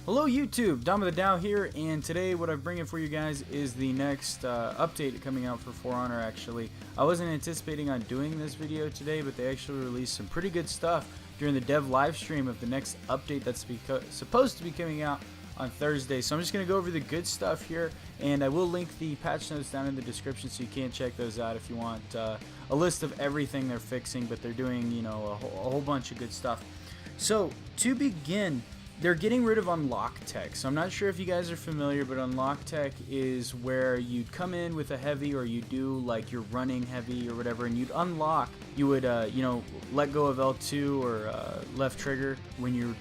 Hello YouTube, Dom of the Dow here, and today what I'm bringing for you guys is the next update coming out for For Honor. Actually, I wasn't anticipating on doing this video today, but they actually released some pretty good stuff during the dev live stream of the next update that's supposed to be coming out on Thursday. So I'm just going to go over the good stuff here, and I will link the patch notes down in the description so you can check those out if you want a list of everything they're fixing, but they're doing, you know, a whole bunch of good stuff. So to begin, they're getting rid of unlock tech. So I'm not sure if you guys are familiar, but unlock tech is where you'd come in with a heavy, or you do like you're running heavy or whatever, and you'd unlock. You would you know, let go of L2 or left trigger when you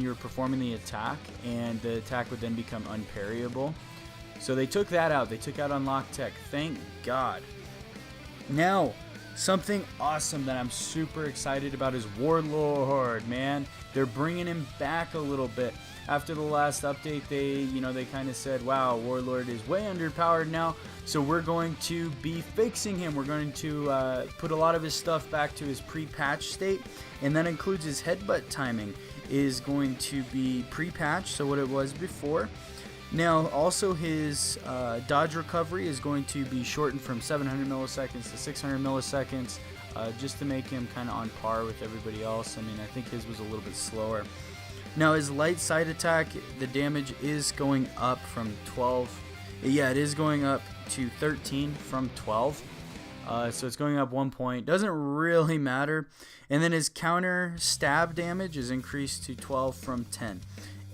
were performing the attack, and the attack would then become unparryable. So they took that out. They took out unlock tech. Thank God. Now, something awesome that I'm super excited about is Warlord, man. They're bringing him back a little bit. After the last update, they kind of said, wow, Warlord is way underpowered now, so we're going to be fixing him. We're going to put a lot of his stuff back to his pre-patch state, and that includes his headbutt timing is going to be pre-patched, so what it was before. Now, also his dodge recovery is going to be shortened from 700 milliseconds to 600 milliseconds, just to make him kind of on par with everybody else. I mean, I think his was a little bit slower. Now, his light side attack, the damage is going up from 12. Yeah, it is going up to 13 from 12. So it's going up 1 point. Doesn't really matter. And then his counter stab damage is increased to 12 from 10.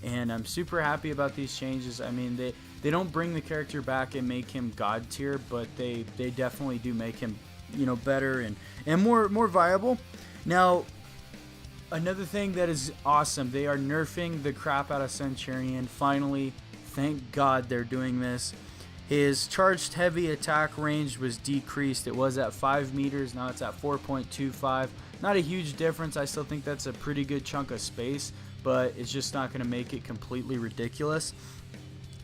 And I'm super happy about these changes. I mean, they don't bring the character back and make him god tier, but they definitely do make him, you know, better and more viable. Now, another thing that is awesome, they are nerfing the crap out of Centurion. Finally, thank God they're doing this. His charged heavy attack range was decreased. It was at 5 meters, now it's at 4.25. Not a huge difference. I still think that's a pretty good chunk of space, but it's just not going to make it completely ridiculous.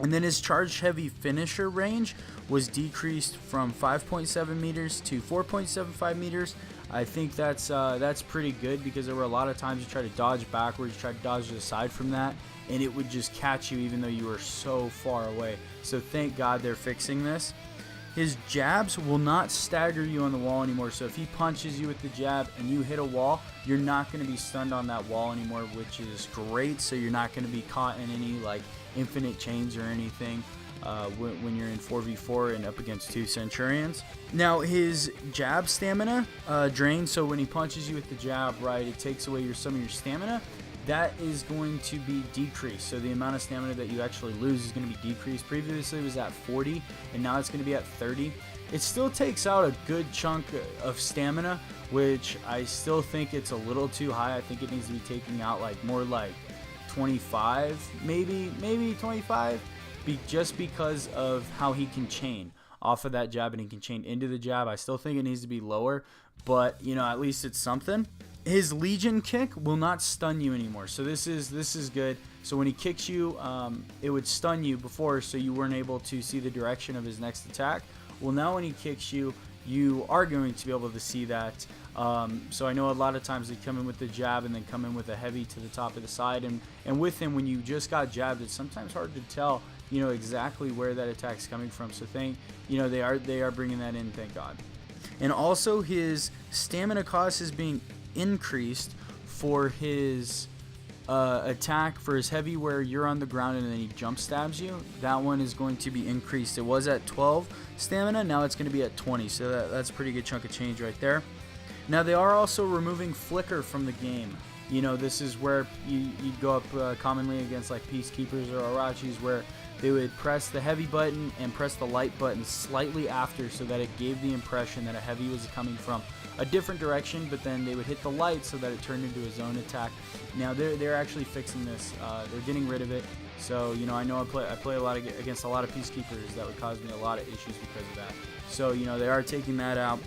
And then his charged heavy finisher range was decreased from 5.7 meters to 4.75 meters. I think that's pretty good, because there were a lot of times you try to dodge backwards, you try to dodge to the side from that, and it would just catch you even though you were so far away. So thank God they're fixing this. His jabs will not stagger you on the wall anymore. So if he punches you with the jab and you hit a wall, you're not going to be stunned on that wall anymore, which is great. So you're not going to be caught in any like infinite chains or anything when you're in 4v4 and up against 2 Centurions. Now, his jab stamina drains. So when he punches you with the jab, right, it takes away some of your stamina. That is going to be decreased. So the amount of stamina that you actually lose is going to be decreased. Previously it was at 40, and now it's going to be at 30. It still takes out a good chunk of stamina, which I still think it's a little too high. I think it needs to be taking out like more like 25, maybe 25, just because of how he can chain off of that jab, and he can chain into the jab. I still think it needs to be lower, but you know, at least it's something. His Legion kick will not stun you anymore, so this is good. So when he kicks you, it would stun you before, so you weren't able to see the direction of his next attack. Well, now when he kicks you, you are going to be able to see that. So I know a lot of times they come in with the jab and then come in with a heavy to the top of the side, and with him, when you just got jabbed, it's sometimes hard to tell, you know, exactly where that attack's coming from. So they are bringing that in, thank God. And also his stamina cost is being increased for his attack for his heavy, where you're on the ground and then he jump stabs you. That one is going to be increased. It was at 12 stamina, now it's going to be at 20, so that's a pretty good chunk of change right there. Now they are also removing flicker from the game. You know, this is where you'd go up commonly against like Peacekeepers or Arachis, where they would press the heavy button and press the light button slightly after, so that it gave the impression that a heavy was coming from a different direction, but then they would hit the light so that it turned into a zone attack. Now they're actually fixing this. They're getting rid of it. So, you know, I know I play a lot against a lot of Peacekeepers. That would cause me a lot of issues because of that. So, you know, they are taking that out,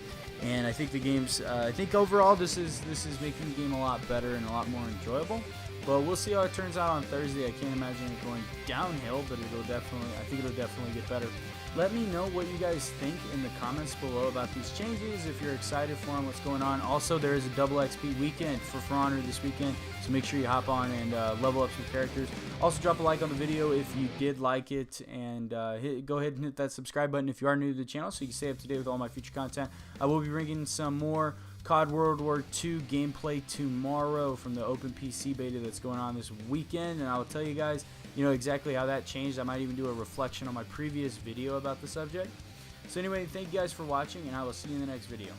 and I think the game's I think overall this is making the game a lot better and a lot more enjoyable. But we'll see how it turns out on Thursday. I can't imagine it going downhill, but I think it'll definitely get better. Let me know what you guys think in the comments below about these changes, if you're excited for them, what's going on. Also, there is a double XP weekend for Honor this weekend, so make sure you hop on and level up some characters. Also, drop a like on the video if you did like it, and go ahead and hit that subscribe button if you are new to the channel so you can stay up to date with all my future content. I will be bringing some more COD World War II gameplay tomorrow from the open PC beta that's going on this weekend, and I will tell you guys, exactly how that changed. I might even do a reflection on my previous video about the subject. So anyway, thank you guys for watching, and I will see you in the next video.